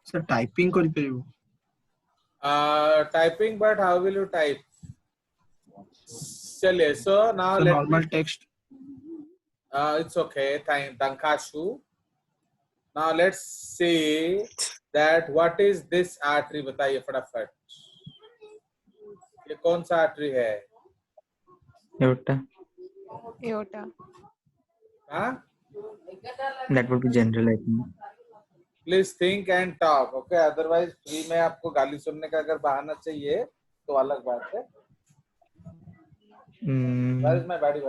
Sir typing करि परिबो typing, but how will you type? चलिए, so now sir let normal me, text it's okay, Tankashu. Now let's see that what is this artery, बताइए फटाफट, ये कौन सा artery है? Aorta. Aorta. हाँ, That would be general, I think. Please think and talk, okay? Otherwise free में आपको गाली सुनने का अगर बहाना चाहिए तो अलग बात है। Where is my body?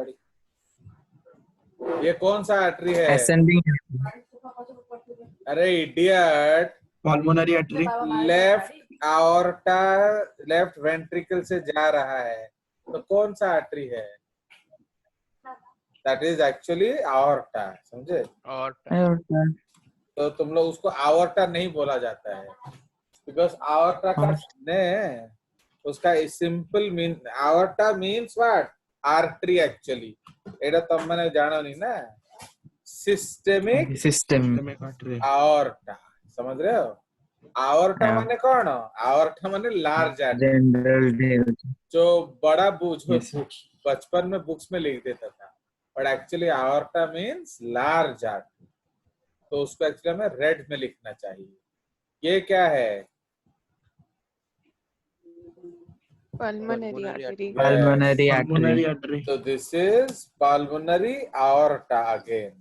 ये कौन सा आर्टरी है? Ascending. अरे idiot, pulmonary artery left aorta, left ventricle से जा रहा है, तो कौन सा आर्टरी है? दैट इज एक्चुअली आयोर्टा, समझे? Aorta. तो तुम लोग उसको आयोर्टा नहीं बोला जाता है, बिकॉज आयोर्टा का ने उसका simple mean, aorta means what? Artery actually. एटा तुम मैंने जानो नहीं ना, सिस्टेमिक System. आर्टरी आयोर्टा, समझ रहे हो? आयोर्टा हाँ। माने कौन? आयोर्टा माने लार्ज आर्टरी, General. जो बड़ा बुझ Yes. बचपन में बुक्स में लिख देता था, but actually aorta means large artery, तो उसको एक्चुअली हमें रेड में लिखना चाहिए। ये क्या है? Pulmonary artery. Pulmonary pulmonary artery. Artery So this is pulmonary aorta again.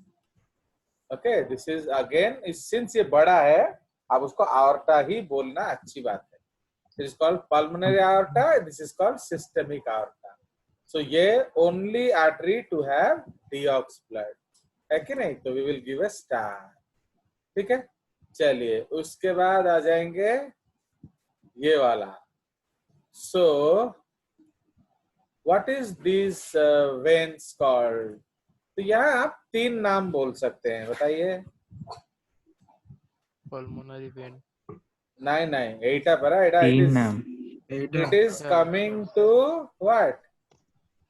Okay, this is again, since ये बड़ा है, आप उसको aorta ही बोलना अच्छी बात है। This is called pulmonary aorta. This is called systemic aorta. So ये only artery to have deox blood, है कि नहीं? तो we will give a star. ठीक है, चलिए उसके बाद आ जाएंगे ये वाला। So what is these veins called? तो यहाँ आप 3 नाम बोल सकते हैं, बताइए। pulmonary vein, नहीं, एटा पर एटा, it is coming to what?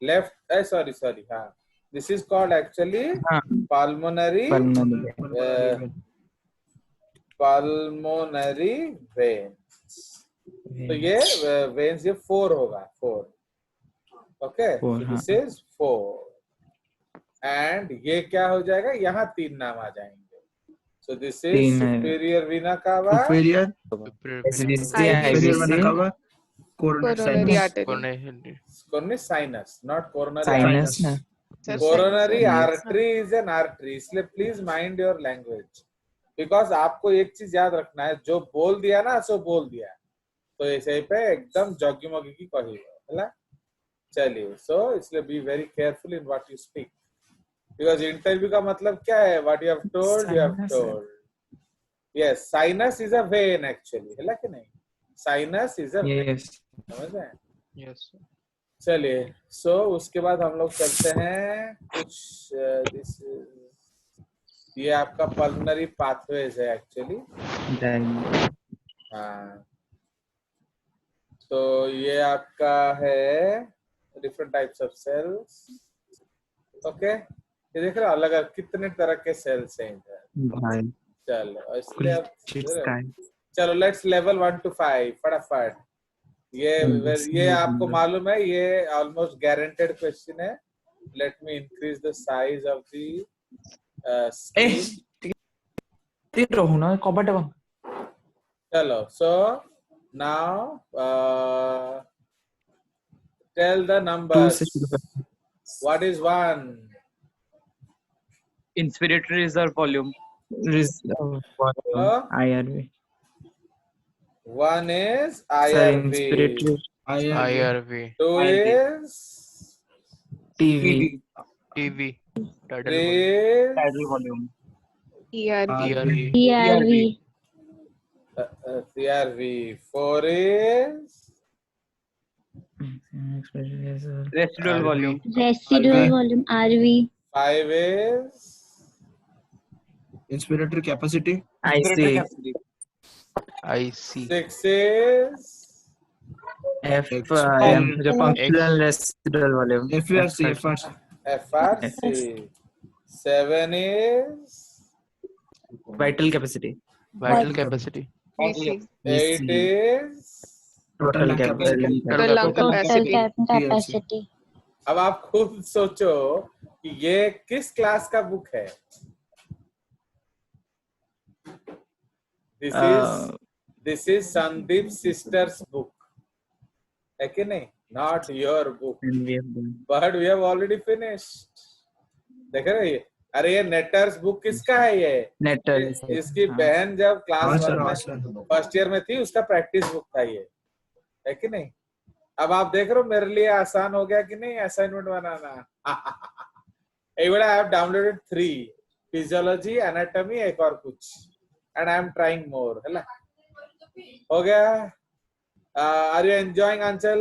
Left, sorry, हाँ, this is called actually pulmonary pulmonary veins. तो ये veins ये 4 होगा, 4, ओके? दिस इज 4, एंड ये क्या हो जाएगा? यहाँ 3 नाम आ जाएंगे। So this is superior vena cava, superior Inferior vena cava, coronary artery. Coronary sinus, not coronary Sinus. Sir, coronary sinus. Artery is an artery, इसलिए please mind your language, because आपको एक चीज याद रखना है, जो बोल दिया ना सो बोल दिया, तो ऐसे पे एकदम जॉगी मोगी की कही है। चलिए, सो इसलिए be very careful in what you speak, because interview का मतलब क्या है? What you have told, you have told. Yes, sinus is a when actually, है कि नहीं? साइनस इज अ वेन, समझ रहे हैं? yes, चलिए, सो उसके बाद हम लोग चलते हैं कुछ दिस, ये आपका पल्मोनरी पाथवेज है एक्चुअली। हाँ, तो ये आपका है different types of cells, okay? ये देख रहे हो अलग अलग कितने तरह के सेल्स हैं इधर। चलो इसलिए चलो लेट्स लेवल 1 to 5 फटाफट। ये आपको मालूम है, ये ऑलमोस्ट गारंटेड क्वेश्चन है। Let me increase the size of the screen. चलो, सो now tell the numbers. What is 1? Inspiratory reserve volume. IRV. 1 is IRV. IRV, 2 is TV. TV, tidal 3 volume, is Tidal volume. ERV, CRV. 4 is Residual volume. RV. 5 is inspiratory capacity IC. IC, 6 is जो functional residual volume. FRC FRC. 7 is Vital capacity. Vital capacity. VC. It is Total lung capacity. The lung Total capacity. capacity. अब आप खुद सोचो कि ये किस class का book है. This is Sandeep sisters book. है कि नहीं? Not your book. And we have done. But we have already finished. देख रहे हैं? अरे ये नेटर्स बुक किसका है ये? Netter. इसकी बहन जब हाँ क्लास सर, 1 हाँ में सर। फर्स्ट ईयर में थी, उसका प्रैक्टिस बुक था ये, है कि नहीं? अब आप देख रहे हो मेरे लिए आसान हो गया कि नहीं असाइनमेंट बनाना. एक बार I have downloaded 3 physiology, anatomy, एक और कुछ, and I am trying more. है ना? हो गया. Are you enjoying Anchal?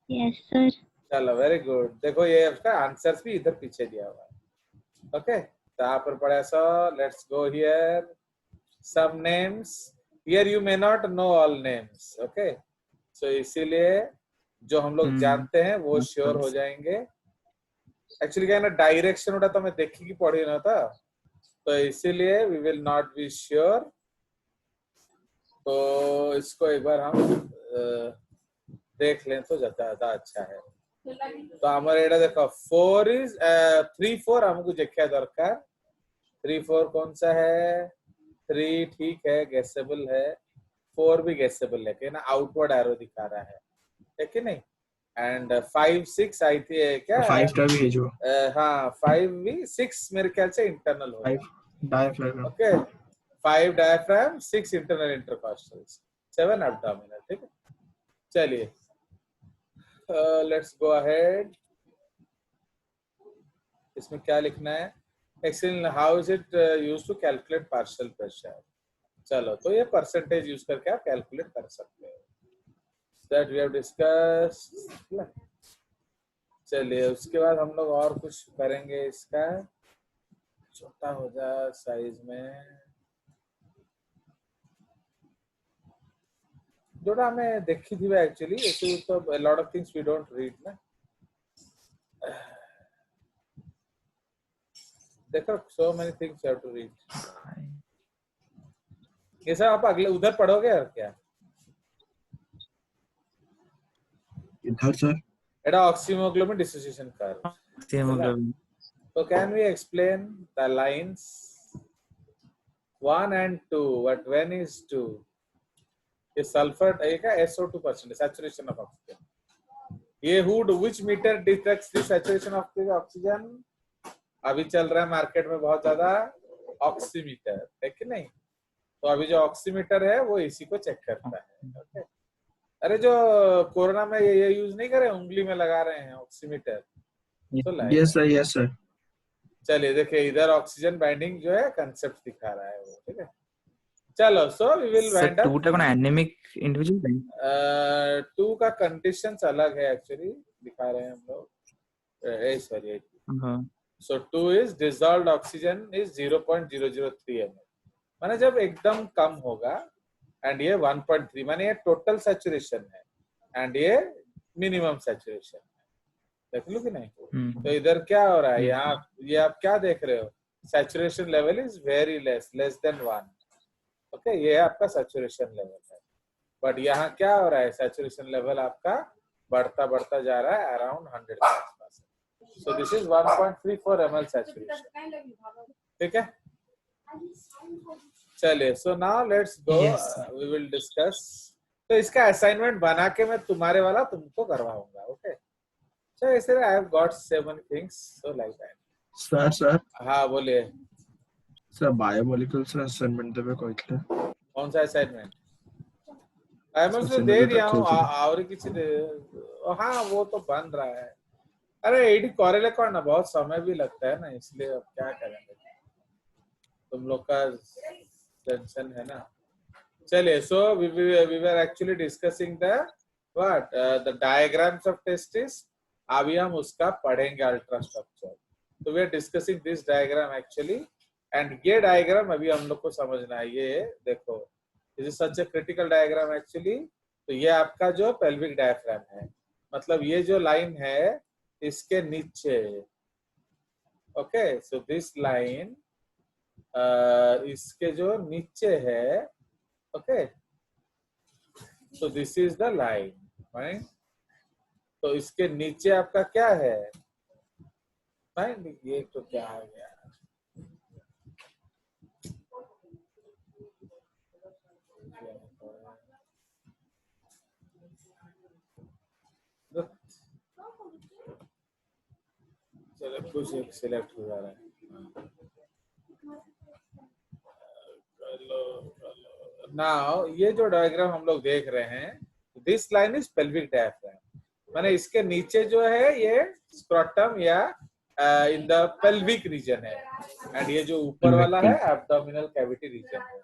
Yes, sir. चलो वेरी गुड. देखो ये उसका आंसर्स भी इधर पीछे दिया हुआ है. ओके, तो यहाँ पर पढ़ा. So let's go here. Some names. Here you may not know all names. Okay, so इसीलिए जो हम लोग जानते हैं वो श्योर हो जाएंगे. एक्चुअली क्या है ना, डायरेक्शन उड़ा तो मैं देखी की पढ़ी ना था, तो इसीलिए we will not be sure. तो इसको एक बार हम देख लें तो ज्यादा अच्छा है. तो हमारे एडा देखो 4 इज 3 4 हमको देखा दरकार. 3 4 कौन सा है? 3 ठीक है, गेसेबल है. 4 भी गेसेबल है कि ना, आउटवर्ड एरो दिखा रहा है कि नहीं. एंड 5 6 आई थी क्या? 5 का भी है जो. हाँ 5 भी. 6 मेरे ख्याल से इंटरनल होगा. 5 diaphragm. Okay, 5 diaphragm, 6 internal intercostals, 7 abdominal. ठीक है, चलिए लेट्स गो अहेड. इसमें क्या लिखना है? Excel how is it used to calculate partial pressure. चलो, तो ये परसेंटेज यूज करके आप कैलकुलेट कर सकते हो. That we have discussed. चलिए उसके बाद हम लोग और कुछ करेंगे. इसका छोटा हो जाए साइज में. जोड़ा हमें देखी थी एक्चुअली. तो lot of things we don't read ना. देखो so many things you have to read. ये सब आप अगले उधर पढ़ोगे और क्या? इधर सर. एडा oxyhaemoglobin dissociation curve. Hemoglobin. So can we explain the lines 1 and 2? What when is 2? ये सल्फर ये का SO2% saturation of oxygen. ये hood which meter detects the saturation of the oxygen? अभी चल रहा है मार्केट में बहुत ज्यादा ऑक्सीमीटर, है कि नहीं? तो अभी जो ऑक्सीमीटर है वो इसी को चेक करता है. ओके, अरे जो कोरोना में ये यूज नहीं करे, उंगली में लगा रहे हैं oximeter. Yes sir, yes sir. चलिए देखिए, इधर ऑक्सीजन बाइंडिंग जो है कंसेप्ट दिखा रहा है वो. ठीक है, चलो. So we will wind up. 2 टा कोन एनीमिक इंडिविजुअल है. 2 का कंडीशंस अलग है एक्चुअली, दिखा रहे हैं हम लोग. सॉरी. हां. सो 2 is dissolved oxygen is 0.003 ml. माने जब एकदम कम होगा. एंड ये 1.3 माने ये टोटल सैचुरेशन है, एंड ये मिनिमम सैचुरेशन है. देख लो कि नहीं? तो इधर क्या हो रहा है? यहाँ ये आप क्या देख रहे हो? Saturation level is very less than 1. Okay, ये आपका सैचुरेशन लेवल है. बट यहाँ क्या हो रहा है? सैचुरेशन लेवल आपका बढ़ता बढ़ता जा रहा है अराउंड 100 के आसपास. So this is 1.34 ml saturation. ठीक है, चलिए. So now let's go, we will discuss. तो इसका असाइनमेंट बना के मैं तुम्हारे वाला तुमको करवाऊंगा. Okay, so yesterday I have got 7 things, so like that. Sir. हाँ बोलिए. सर बायोमोलिक्यूल्स असाइनमेंट देबे कहले. कौन सा असाइनमेंट? मैं तो दे दिया हूँ. और किसी दे. हाँ वो तो बन रहा है. अरे एडी करेले कौन ना, बहुत समय भी लगता है ना, इसलिए अब क्या करेंगे, तुम लोग का टेंशन है ना. चलिए. सो we were actually discussing the what the diagrams of testis. अभी हम उसका पढ़ेंगे अल्ट्रा स्ट्रक्चर. तो we are discussing this diagram actually, and ये डायग्राम अभी हम लोग को समझना है. ये देखो, this is such a critical diagram actually. तो ये आपका जो पेल्विक डायफ्राम है, मतलब ये जो लाइन है इसके नीचे. ओके, सो दिस लाइन इसके जो नीचे है, ओके, तो this is the line, fine. तो इसके नीचे आपका क्या है, फाइन, ये तो क्या आ गया, चलो कुछ एक सिलेक्ट हो जा रहा है। नाउ ये जो डायग्राम हम लोग देख रहे हैं, this line is pelvic diaphragm, माने इसके नीचे जो है ये स्क्रोटम या इन द पेल्विक रीजन है, एंड ये जो ऊपर वाला है एब्डोमिनल कैविटी रीजन है,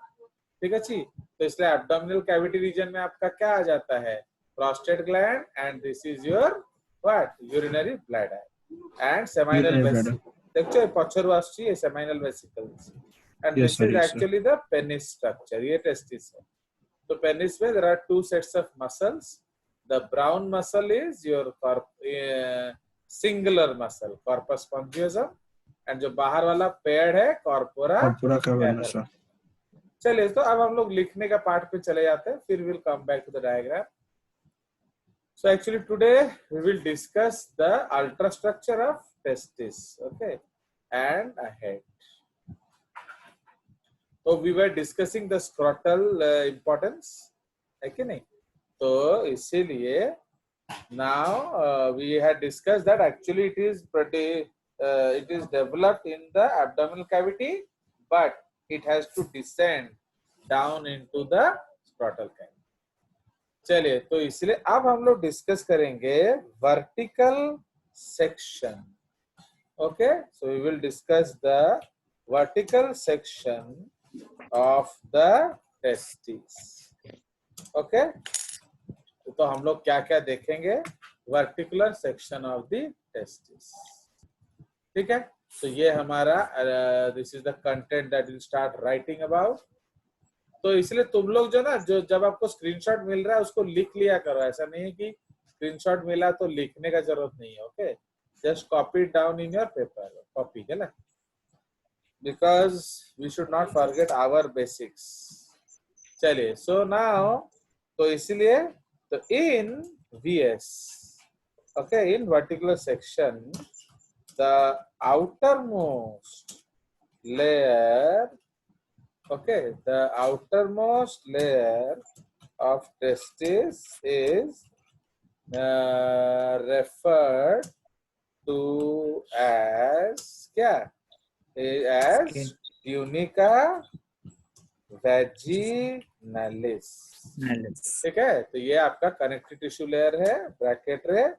ठीक है जी। तो इसलिए एब्डोमिनल कैविटी रीजन में आपका क्या आ जाता है, prostate gland, and this is your what, urinary bladder and seminal vesicle. देखो पछरु आछी seminal vesicles, and Yes, this sir, is yes, sir. actually the penis structure, ये testis है। तो penis में there are two sets of muscles, the brown muscle is your singular muscle corpus spongiosum, and जो बाहर वाला पेड़ है corpora Corpora cavernosa, sir. चलिए, तो अब हम लोग लिखने का पार्ट पे चले जाते हैं, फिर we'll come back to the diagram. So actually today we will discuss the ultrastructure of testis, okay, and a head. तो we were discussing the scrotal importance, है कि नहीं? तो इसीलिए now we had discussed that actually it is developed in the abdominal cavity, but it has to descend down into the scrotal cavity. चलिए, तो इसलिए अब हम लोग डिस्कस करेंगे vertical section. Okay, so we will discuss the vertical section of the testes. Okay, तो हम लोग क्या क्या देखेंगे, verticular section of the testes, ठीक है। तो ये हमारा this is the content that we'll start writing about. तो इसलिए तुम लोग जो ना, जो जब आपको स्क्रीनशॉट मिल रहा है उसको लिख लिया करो, ऐसा नहीं है कि स्क्रीनशॉट मिला तो लिखने का जरूरत नहीं है, okay, just copy it down in your paper, copy है ना, because we should not forget our basics. चलिए, so now, तो इसलिए तो in VS, okay, in verticular section, the outermost layer, okay, the outermost layer of testis is referred to as क्या, as tunica vaginalis, ठीक है। तो ये आपका कनेक्टिव टिश्यू लेयर है, ब्रैकेट है,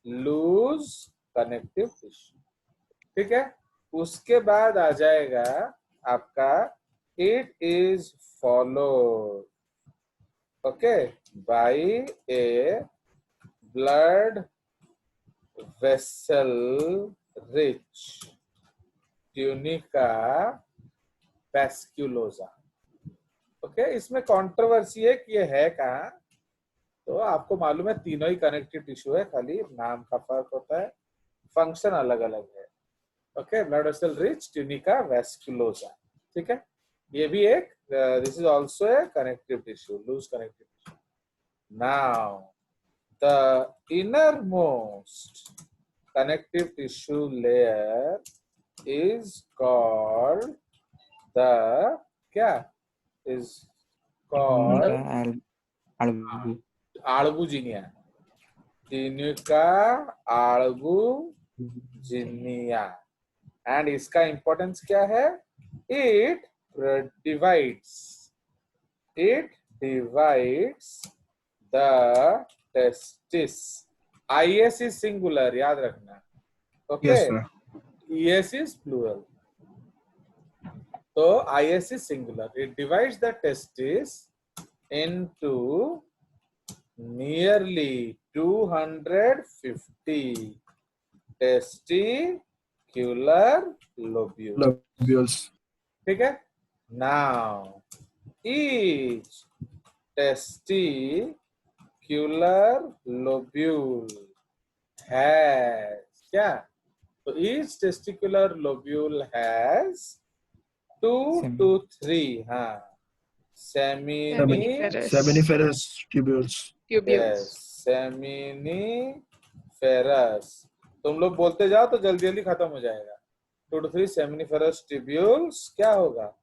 लूज कनेक्टिव टिश्यू, ठीक है। उसके बाद आ जाएगा आपका it is followed, okay, by a blood vessel rich tunica vasculosa, okay। इसमें कंट्रोवर्सी है कि ये है कहाँ, तो आपको मालूम है तीनों ही कनेक्टिव टिश्यू है, खाली नाम का फर्क होता है, फंक्शन अलग अलग है, okay. Blood vessel rich tunica vasculosa, ठीक है। ये भी एक this is also a connective tissue, loose connective tissue. Now the innermost connective tissue layer is called the क्या, is called albuginea, tunica albuginea, and इसका importance क्या है, it divides the testis. IS is singular, याद रखना, okay, Yes, sir. ES is plural, तो IS is singular. It divides the testis into nearly 250 testicular lobules, Lobules. ठीक है। Now each testicular lobule has क्या, तो each testicular lobule has 2 to 3. हाँ, Seminiferous. Seminiferous tubules. Tubules. Seminiferous. तुम लोग बोलते जाओ तो जल्दी जल्दी खत्म हो जाएगा। 2 to 3 सेमिनिफेरस ट्यूब्यूल्स क्या होगा?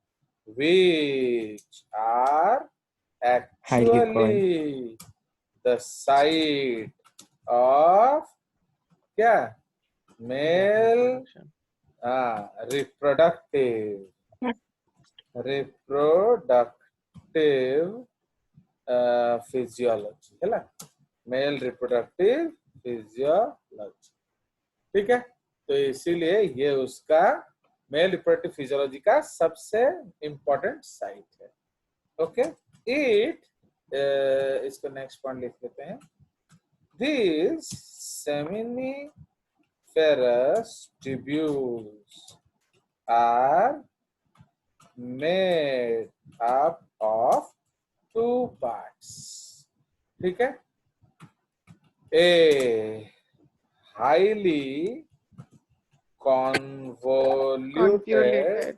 Which are actually the site of क्या? Male reproductive physiology है ना, मेल रिप्रोडक्टिव फिजियोलॉजी। ठीक है, तो इसीलिए ये उसका मेल रिप्रोडक्टिव फिजियोलॉजी का सबसे इंपॉर्टेंट साइट है। ओके, इट इसको नेक्स्ट पॉइंट लिख लेते हैं। This seminiferous tubules are made up of 2 parts. ठीक है, a highly convoluted,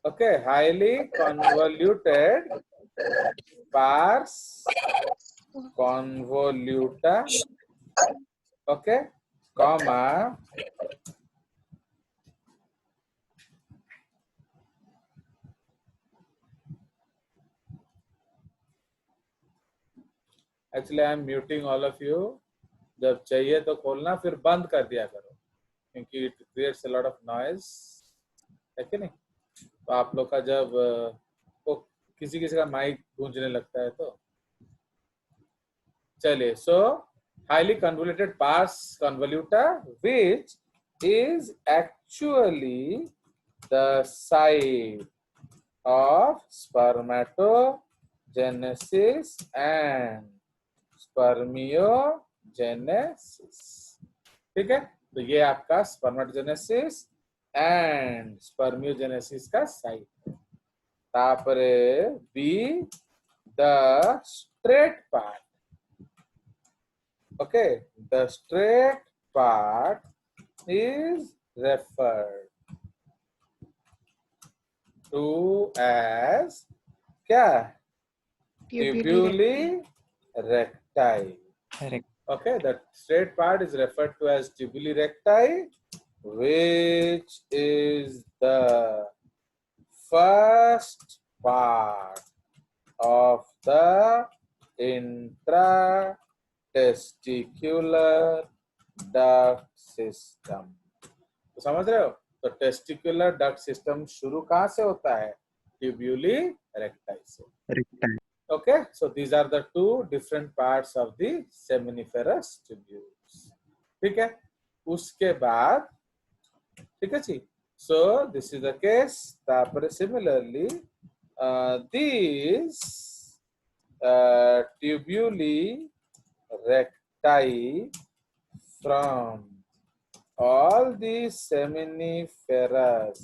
okay, highly convoluted pars convoluta, okay, comma actually I am muting all of you. जब चाहिए तो खोलना, फिर बंद कर दिया करो क्योंकि it creates a lot of noise, है कि नहीं? तो आप लोग का जब वो किसी किसी का माइक गूंजने लगता है तो चलिए। So highly convoluted pars convoluta which is actually the site of spermatogenesis and spermiogenesis. ठीक है, तो ये आपका स्पर्मेटोजेनेसिस एंड स्पर्मियोजेनेसिस का साइट है। तापरे be the straight part, okay, the straight part is referred to as क्या? Tubuli recti. Okay, the straight part is referred to as tubuli recti, which is the first part of the intratesticular duct system. तो समझ रहे हो? तो testicular duct system शुरू कहाँ से होता है? ट्यूब्यूली रेक्टाई से। Okay, so these are the 2 different parts of the seminiferous tubules. ठीक है, उसके बाद ठीक है जी। So this is the case. तापर similarly these tubuli recti from all the seminiferous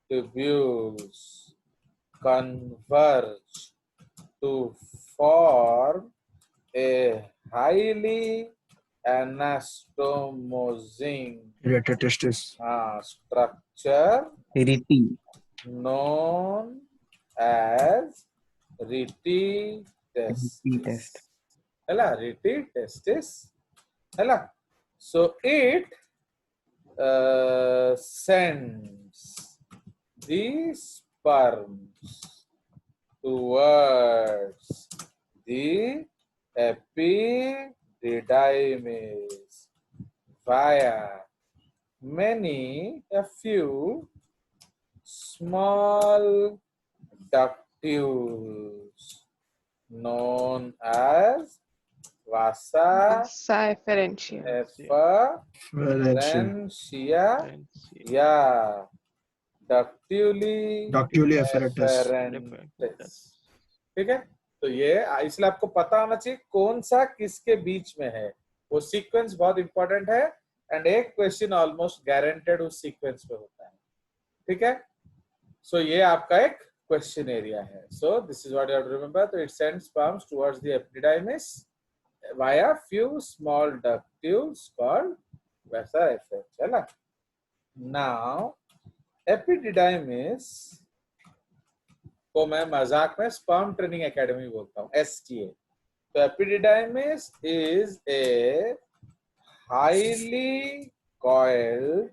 tubules converge to form a highly anastomosing structure known as rete testis. Hela, rete testis. Hela. So it sends the sperms towards the epididymis via a few small ductules known as vasa efferentia, yeah, ductuli efferentes। ठीक है, तो ये इसलिए आपको पता होना चाहिए कौन सा किसके बीच में है। वो सीक्वेंस बहुत इंपॉर्टेंट है एंड एक क्वेश्चन ऑलमोस्ट गारंटेड उस सीक्वेंस पे होता है। ठीक है, सो ये आपका एक क्वेश्चन एरिया है। So this is what you have to remember. तो it sends sperms towards the epididymis via few small ductules called vasa efferentia। Now epididymis को मैं मजाक में स्पर्म ट्रेनिंग एकेडमी बोलता हूँ, STA। तो epididymis is a highly coiled,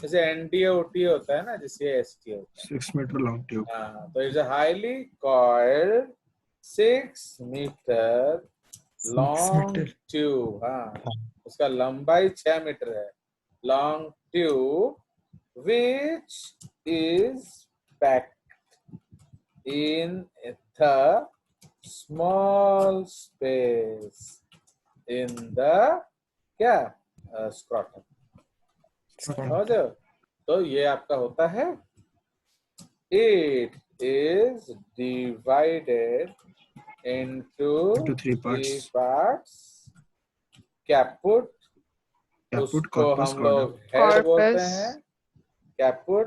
जैसे NDA OTA होता है ना, जिससे STA होता 6 meter long tube. है। हाँ, तो it's a highly coiled 6 metre long meter. Tube. हाँ, उसका लंबाई 6 मीटर है, long tube which is packed in the small space in the क्या scrotum। समझ रहे हो? तो ये आपका होता है, it is divided into Into 3 three parts. parts। Caput, Caput, उसको corpus, हम लोग cauda. Head Corpus. बोलते हैं। Caput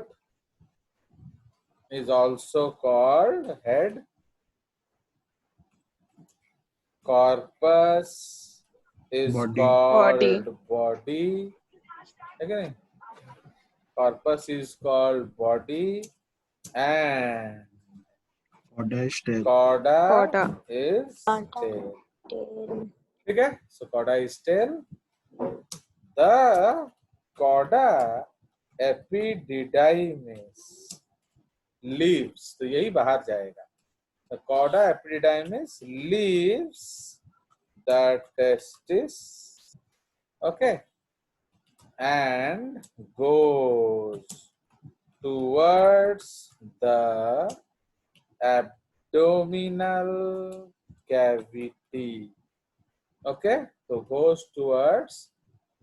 is also called head। corpus is Body. called body, है क्या नहीं? corpus is called body and Cauda is tail. cauda Cauda. is tail। ठीक है, so cauda is tail। the cauda epididymis leaves, तो यही बाहर जाएगा। the cauda epididymis leaves the testis, okay, and goes towards the abdominal cavity, okay, so goes towards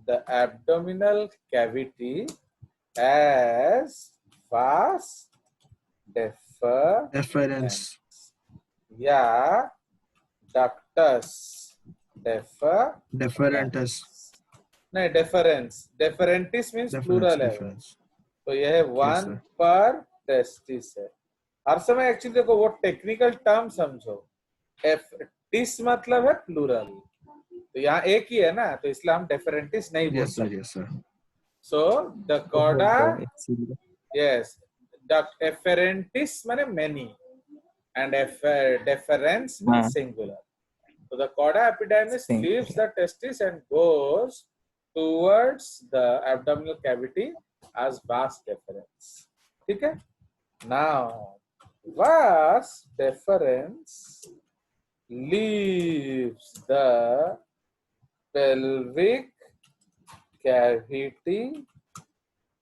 the abdominal cavity as vas deferens Efferents. या ductus Deferentus. नहीं, deferentis means plural है वो। Deferens. तो यह है वन sir. पर testis है। हर समय एक्चुअली देखो वो टेक्निकल टर्म समझो, टिस मतलब है प्लूरल, तो यहाँ एक ही है ना, तो इसलिए हम डेफरेंटिस नहीं बोल Yes sir. सकते। Yes sir. So the coda, HCD. Yes, deferentis माने many and deferens means हाँ. singular। so the cauda epididymis Singular. leaves the testis and goes towards the abdominal cavity as vas deferens। ठीक है, now vas deferens leaves the pelvic cavity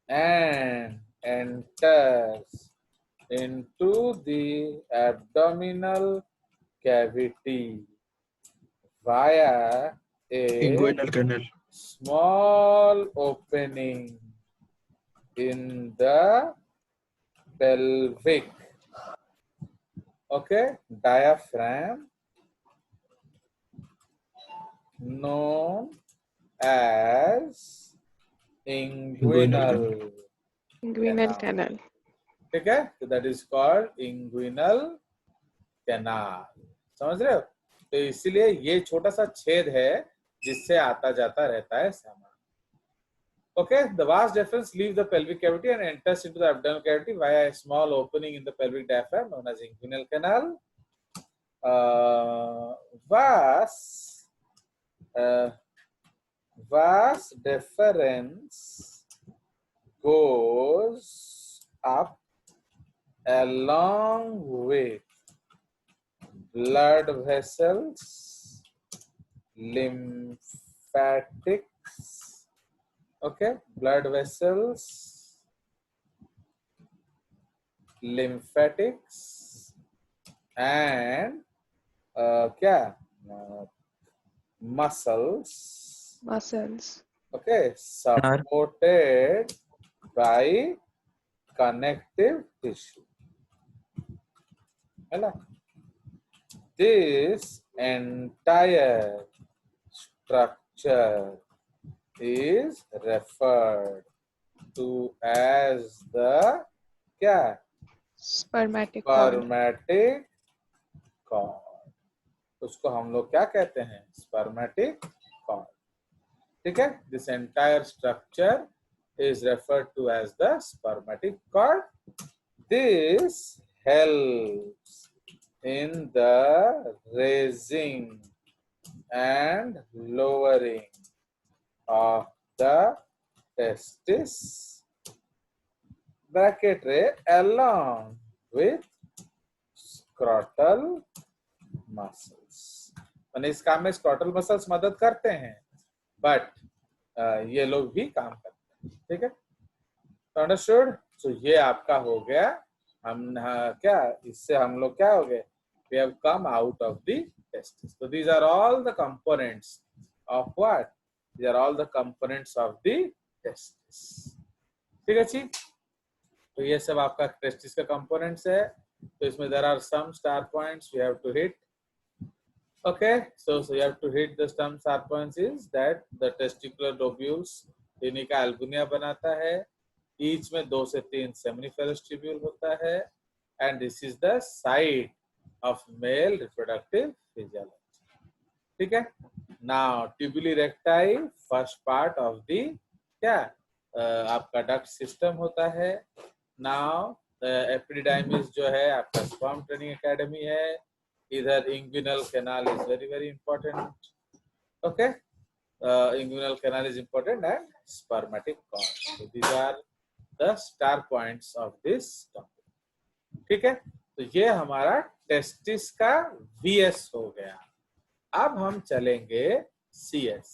and enters into the abdominal cavity via a Inguinal canal. small opening in the pelvic, okay, diaphragm known as inguinal Inguinal canal. ठीक है, तो that is called inguinal canal. समझ रहे हो? तो इसीलिए ये छोटा सा छेद है जिससे आता जाता रहता है सामान। ओके, द वास deferens leaves the pelvic cavity and enters into the abdominal cavity via a small opening in the pelvic diaphragm known as inguinal canal। vas deferens goes up along with blood vessels, lymphatics, okay, blood vessels, lymphatics and क्या muscles, okay, supported by connective tissue। है ना? This entire structure is referred to as the क्या? Spermatic cord. Spermatic cord। उसको हम लोग क्या कहते हैं? Spermatic cord। ठीक है? This entire structure is referred to as the spermatic cord। This helps in the raising and lowering of the testis bracket रे along with scrotal muscles. मैंने इस काम में scrotal muscles मदद करते हैं, but ये लोग भी काम करते हैं. ठीक है, तो अंडरस्टूड. तो ये आपका हो गया. हम क्या इससे हम लोग क्या हो गए? We have come out of the testis. So these are all the components of what? These are all the components of the testis. ठीक है जी. तो ये सब आपका टेस्टिस का कंपोनेंट्स है. तो इसमें there are some star points we have to hit. Okay, so you have to hit the some star points is that the testicular lobules इन्हीं का अल्बुनिया बनाता है. Each में 2 से 3 seminiferous tubule होता है. And this is the site of male reproductive physiology. ठीक है. Now tubuli recti first part of the क्या आपका duct system होता है. Now epididymis जो है आपका sperm training academy है. इधर inguinal canal is very very important. Okay, inguinal canal is important and spermatic cord. So these are the star points of this topic. ठीक है. तो ये हमारा टेस्टिस का VS हो गया. अब हम चलेंगे CS.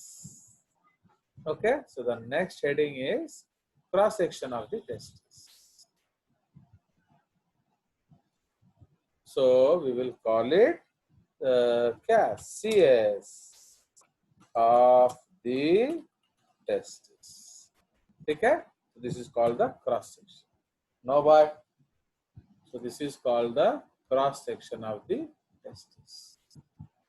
Okay, so the next heading is cross section of the testis. So we will call it क्या CS of the testis. ठीक है. This is called the cross section. No boy. So this is called the cross section of the testis.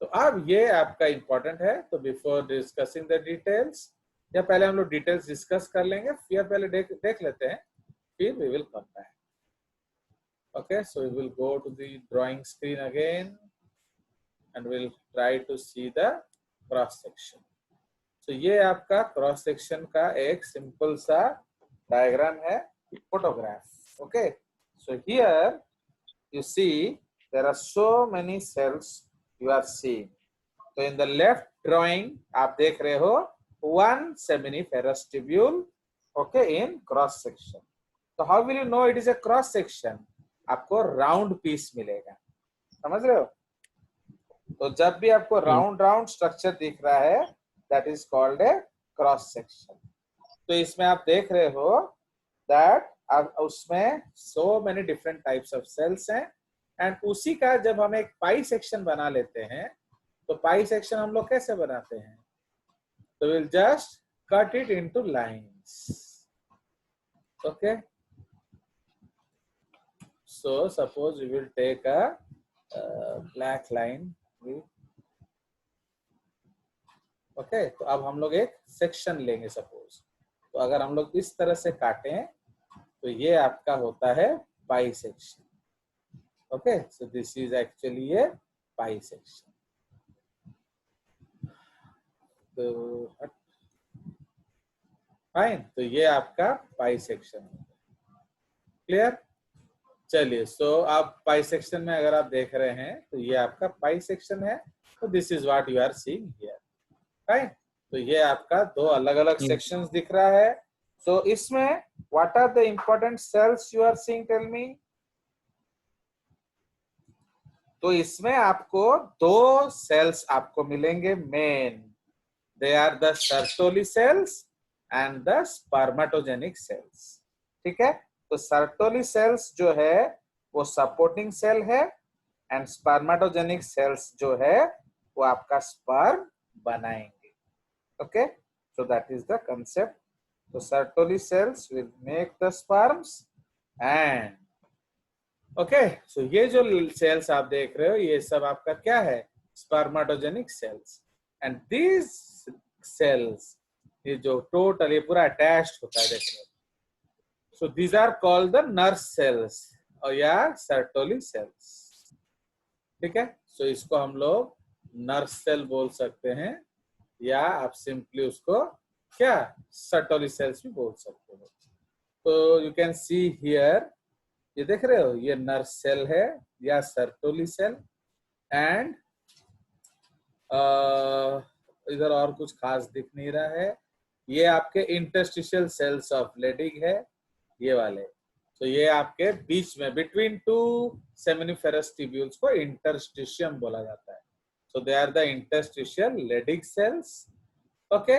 तो अब ये आपका important है. तो before discussing the details, या पहले हम लोग details discuss कर लेंगे, फिर पहले देख लेते हैं, फिर we will come back. Okay, so we will go to the drawing screen again and we'll try to see the cross section. So ये आपका cross section का एक simple सा diagram है, photograph. Okay, so here you see there are so many cells you are seeing. So in the left drawing आप देख रहे हो one seminiferous tubule, okay, in cross section. So how will you know it is a cross section? आपको round piece मिलेगा. समझ रहे हो? तो जब भी आपको राउंड स्ट्रक्चर दिख रहा है, that is called a cross section. तो इसमें आप देख रहे हो दैट उसमें so many different types of cells हैं. एंड उसी का जब हम एक पाई सेक्शन बना लेते हैं, तो पाई सेक्शन हम लोग कैसे बनाते हैं? तो will just cut it into lines. Okay, so suppose we will take a black line. Okay, तो अब हम लोग एक सेक्शन लेंगे सपोज. तो अगर हम लोग इस तरह से काटें, तो ये आपका होता है pie section. Okay, so this is actually a pie section. तो फाइन, तो ये आपका पाई सेक्शन है. क्लियर? चलिए, सो आप पाई सेक्शन में अगर आप देख रहे हैं, तो ये आपका पाई सेक्शन है. तो this is what you are seeing here. Right. तो ये आपका दो अलग अलग सेक्शंस दिख रहा है. सो इसमें what are the important cells you are seeing? Tell me. तो इसमें आपको दो सेल्स आपको मिलेंगे main. They are the Sertoli cells and the spermatogenic cells. ठीक है. तो सर्टोली सेल्स जो है वो सपोर्टिंग सेल है, एंड स्पर्मेटोजेनिक सेल्स जो है वो आपका स्पर्म बनाएंगे. Okay, so that is the concept. तो Sertoli cells will make the sperms and okay. So ये जो सेल्स आप देख रहे हो, ये सब आपका क्या है? स्पर्मेटोजेनिक सेल्स. एंड दीज सेल्स, ये जो टोटल ये पूरा अटैच्ड होता है, देख रहे हो. So these are called the nurse cells और या Sertoli cells. ठीक है. So इसको हम लोग नर्स सेल बोल सकते हैं, या आप सिंपली उसको क्या Sertoli cells भी बोल सकते हो. तो you can see here ये देख रहे हो, ये नर्स सेल है या सर्टोली सेल, एंड इधर और कुछ खास दिख नहीं रहा है, ये आपके इंटरस्टिशियल सेल्स ऑफ लेडिग है, ये वाले। तो ये आपके बीच में बिटवीन टू सेमिनिफेरस ट्यूब्यूल्स को इंटरस्टिशियम बोला जाता है। So they are the interstitial Leydig cells. Okay,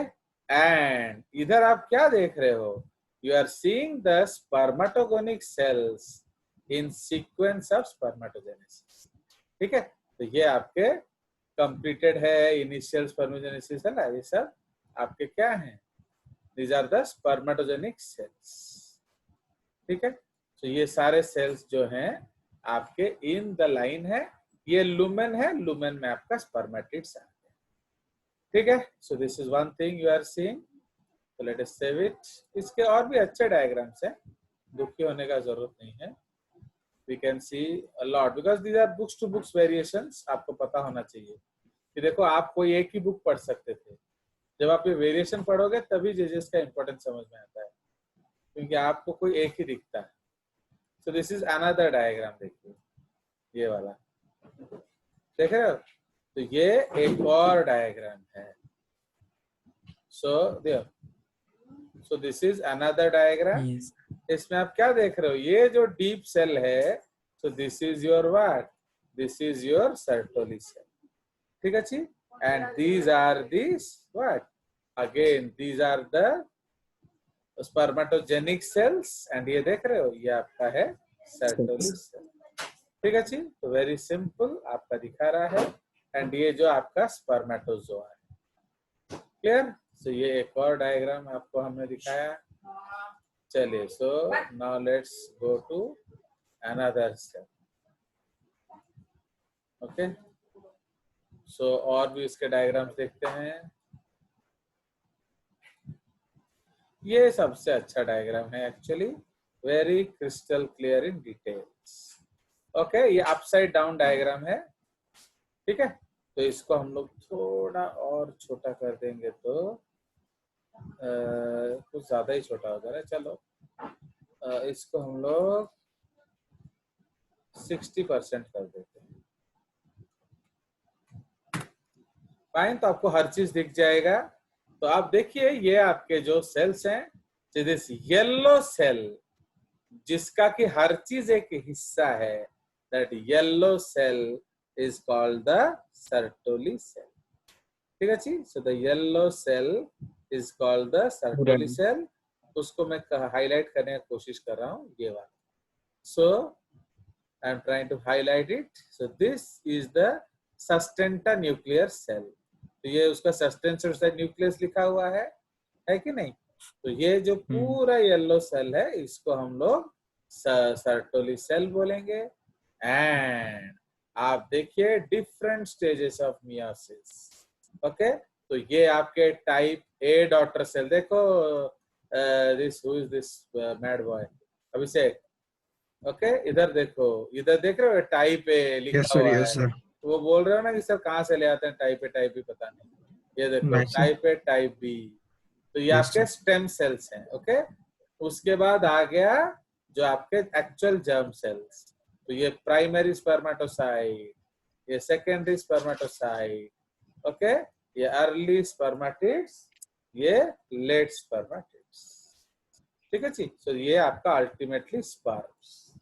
and इधर आप क्या देख रहे हो, you are seeing the spermatogonic cells in sequence of spermatogenesis. ठीक है, तो ये आपके कंप्लीटेड है, इनिशियल स्पर्मेटोजेनेसिस है ना, ये सब आपके क्या हैं, these are the spermatogenic cells। ठीक है, तो ये सारे सेल्स जो हैं आपके इन द लाइन है, ये लुमेन है, लुमेन में आपका स्पर्मेटिड्स है। ठीक है, so this is one thing you are seeing, तो लेट अस सेव इट। इसके और भी अच्छे डायग्राम्स हैं, दुखी होने का जरूरत नहीं है। We can see a lot because these are books to books variations. आपको पता होना चाहिए कि देखो आप कोई एक ही बुक पढ़ सकते थे, जब आप ये वेरिएशन पढ़ोगे तभी जेजेस का इंपॉर्टेंस समझ में आता है, क्योंकि आपको कोई एक ही दिखता है। So this is another diagram, देखिए ये वाला देख रहे हो, तो ये एक और डायग्राम है। So this is another diagram. Yes. इसमें आप क्या देख रहे हो, ये जो डीप सेल है, so this is your what, this is your Sertoli cell. ठीक है जी, and these are these what, again these are the spermatogenic cells, and ये देख रहे हो, ये आपका है सर्टोली सेल। ठीक है जी, तो वेरी सिंपल आपका दिखा रहा है, एंड ये जो आपका स्पर्मेटोजोआ है। क्लियर? सो ये एक और डायग्राम आपको हमने दिखाया। चलिए, so now let's go to another cell. Okay, so और भी इसके डायग्राम्स देखते हैं। ये सबसे अच्छा डायग्राम है actually, very crystal clear in details. Okay, ये अपसाइड डाउन डायग्राम है। ठीक है, तो इसको हम लोग थोड़ा और छोटा कर देंगे तो कुछ ज्यादा ही छोटा हो जा रहा है। चलो इसको हम लोग 60% कर देते हैं। फाइन, तो आपको हर चीज दिख जाएगा। तो आप देखिए, ये आपके जो सेल्स हैं, दिस येलो सेल, जिसका कि हर चीज एक हिस्सा है, that yellow cell is called the Sertoli cell. ठीक है जी, so the yellow cell is called the Sertoli cell. उसको मैं हाईलाइट करने की कोशिश कर रहा हूँ, ये वाला। So I am trying to highlight it. So this is the sustentacular cell. तो ये उसका सस्टेंटर न्यूक्लियस लिखा हुआ है कि नहीं? तो ये जो पूरा येलो सेल है, इसको हम लोग सर्टोली सेल बोलेंगे। एंड आप देखिए different stages of meiosis. Okay, तो ये आपके टाइप ए डॉटर सेल, देखो this who is this mad boy Abhishek. Okay, इधर देखो, इधर देख रहे हो टाइप ए लिखा हुआ है। वो बोल रहे हो ना कि सर कहाँ से ले आते हैं टाइप ए टाइप बी, पता नहीं। ये देखो टाइप ए टाइप बी, तो ये आपके स्टेम सेल्स हैं। ओके, उसके बाद आ गया जो आपके एक्चुअल जर्म सेल्स। तो ये प्राइमरी स्पर्मेटोसाइट, ये सेकेंडरी स्पर्मेटोसाइट, ओके, ये अर्ली स्पर्मेटिड्स, ये लेट स्पर्मेटिड्स। ठीक है जी, सो ये आपका ultimately sperms.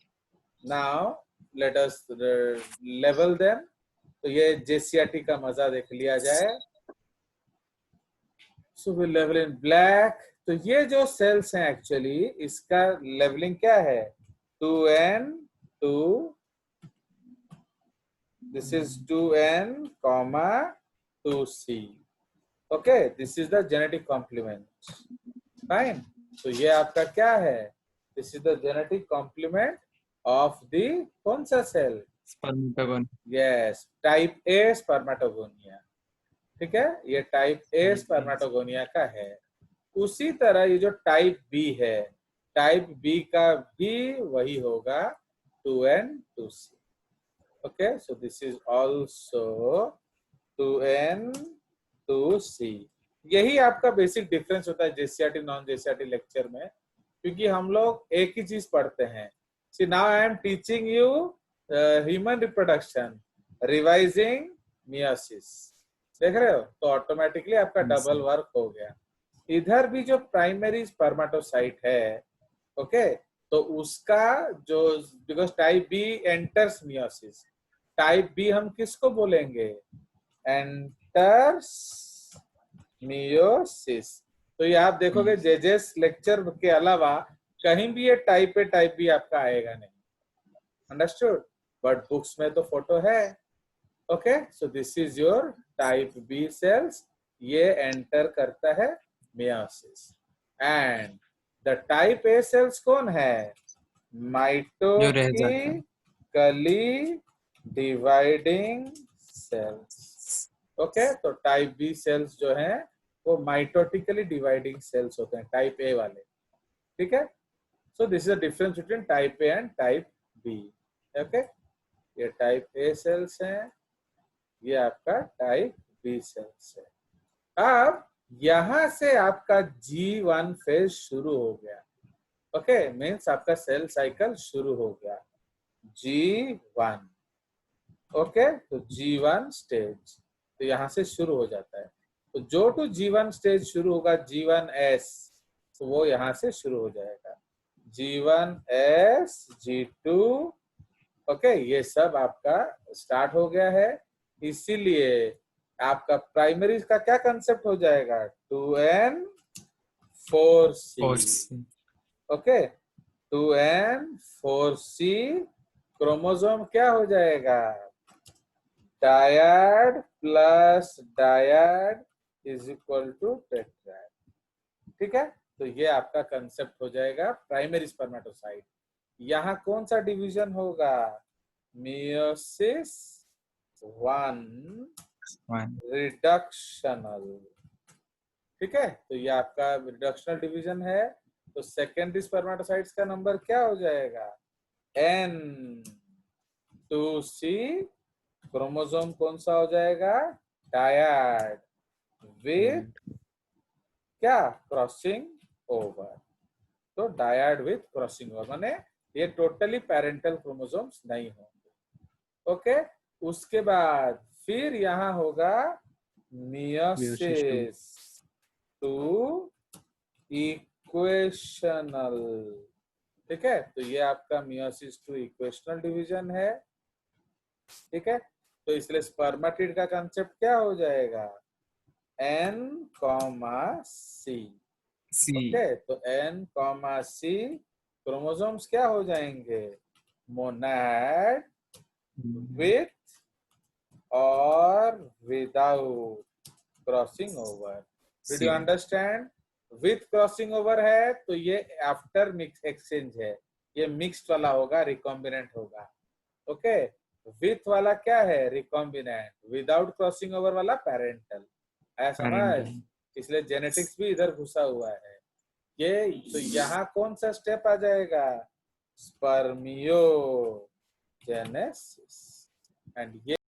Now let us लेवल देम। तो ये जेसीआरटी का मजा देख लिया जाए। सो वी लेवल इन ब्लैक। तो ये जो सेल्स हैं एक्चुअली, इसका लेवलिंग क्या है, 2n2, this is 2n, 2c। Okay, this is the genetic complement. Fine, तो ये आपका क्या है, this is the genetic complement of the कौन सा cell, Spermatogon. Yes, type A spermatogonia. ठीक है, ये टाइप ए स्पर्मेटोगोनिया का है। उसी तरह ये जो टाइप बी है, टाइप बी का भी वही होगा, 2n 2c। Okay, so this is also 2n 2c। यही आपका बेसिक डिफरेंस होता है जेसीआरटी नॉन जेसीआरटी लेक्चर में, क्योंकि हम लोग एक ही चीज पढ़ते हैं, See, now I am teaching you human reproduction, revising meiosis. देख रहे हो? तो ऑटोमेटिकली आपका डबल वर्क हो गया. इधर भी जो प्राइमरी स्पर्मेटोसाइट है, ओके, तो उसका जो, because type B enters meiosis, type B हम किसको बोलेंगे? Enters meiosis. तो ये आप देखोगे जेजेस लेक्चर के अलावा कहीं भी ये टाइप बी आपका आएगा नहीं. अंडरस्टूड? बट बुक्स में तो फोटो है. Okay, so this is your type B cells. ये एंटर करता है meiosis. And the type A cells कौन है? जो रह जाता है. Mitotically dividing cells. ओके, तो टाइप बी सेल्स जो हैं वो माइटोटिकली डिवाइडिंग सेल्स होते हैं, टाइप ए वाले. ठीक है? So this is the difference between type A and type B. Okay, ये टाइप ए सेल्स हैं, ये आपका टाइप बी सेल्स है. अब यहां से आपका G1 फेज शुरू हो गया. ओके, मीन्स आपका सेल साइकिल शुरू हो गया. G1. ओके, तो G1 स्टेज तो यहां से शुरू हो जाता है. तो जो टू G1 स्टेज शुरू होगा, G1S, तो वो यहां से शुरू हो जाएगा. G1S, G2, ओके, ये सब आपका स्टार्ट हो गया है. इसीलिए आपका प्राइमरी का क्या कंसेप्ट हो जाएगा? 2N 4C. Okay, 2N 4C. Chromosome क्या हो जाएगा? Dyad plus dyad is equal to tetrad. ठीक है? तो ये आपका कंसेप्ट हो जाएगा प्राइमरी स्पर्मेटोसाइट. यहाँ कौन सा डिवीजन होगा? Meiosis 1 reductional. ठीक है? तो ये आपका रिडक्शनल डिवीजन है. तो सेकेंडरी स्पर्मेटोसाइट्स का नंबर क्या हो जाएगा? N 2C. क्रोमोसोम कौन सा हो जाएगा? डायड विथ क्या? Crossing over. तो डायड विथ क्रॉसिंग ओवर माने ये टोटली पैरेंटल क्रोमोसोम्स नहीं होंगे. ओके, उसके बाद फिर यहाँ होगा मियोसिस 2 इक्वेशनल. ठीक है? तो ये आपका मियोसिस 2 इक्वेशनल डिवीजन है. ठीक है? तो इसलिए स्पर्मेटिड का कंसेप्ट क्या हो जाएगा? N, C. ओके, तो N, C. क्रोमोसोम्स क्या हो जाएंगे? मोनाड विथ और without crossing over. Did you understand? With crossing over है तो ये आफ्टर मिक्स एक्सचेंज है, ये मिक्स्ड वाला होगा, रिकॉम्बिनेंट होगा. ओके, विथ वाला क्या है? रिकॉम्बिनेंट. विदाउट क्रॉसिंग ओवर वाला पैरेंटल. ऐसा समझ? इसलिए जेनेटिक्स भी इधर घुसा हुआ है. ये तो यहाँ कौन सा स्टेप आ जाएगा? स्पर्मियोजेनेसिस. एंड ये